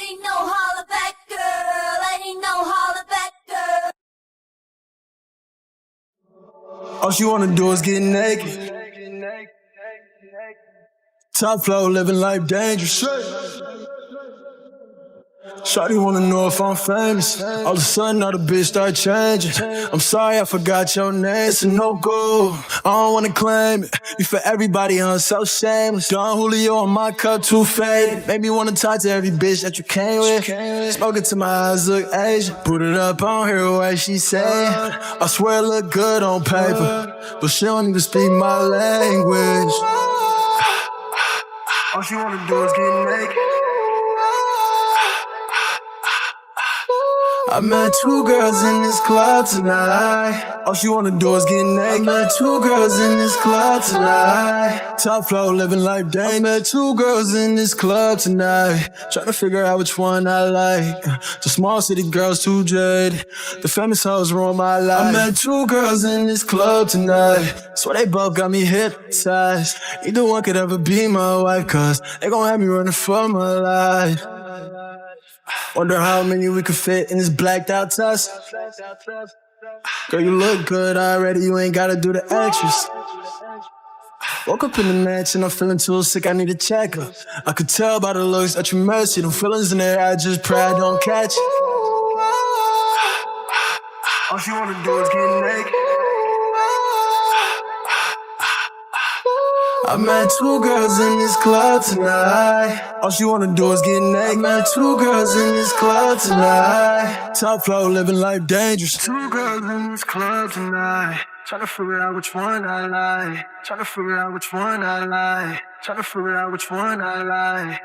ain't no Hollaback Girl. I ain't no Hollaback Girl. All she wanna do is get naked. Top floor, living life dangerous. Shawty wanna know if I'm famous. All of a sudden, all the bitch start changing. I'm sorry, I forgot your name. It's a no-go. I don't wanna claim it. You for everybody, I'm so shameless. Don Julio on my cup, too faded. Made me wanna talk to every bitch that you came with. Smoking till my eyes look Asian. Put it up on her way she saying. I swear it look good on paper, but she don't even speak my language. All she wanna do is get naked. I met two girls in this club tonight. All she wanna do is get naked. I met two girls in this club tonight. Top floor, living life dangerous. I met two girls in this club tonight. Tryna figure out which one I like. The small city girls too jaded. The famous hoes ruin my life. I met two girls in this club tonight. Swear they both got me hypnotized. Either one could ever be my wife, cause they gon' have me running for my life. Wonder how many we could fit in this blacked out test. Girl, you look good already, you ain't gotta do the extras. Woke up in the mansion, I'm feeling too sick, I need a checkup. I could tell by the looks that you messy, them feelings in there, I just pray I don't catch it. All she wanna do is get naked. I met two girls in this club tonight. All she wanna do is get naked. I met two girls in this club tonight. Top floor, living life dangerous. Two girls in this club tonight. Tryna figure out which one I like. Tryna figure out which one I like. Tryna figure out which one I like.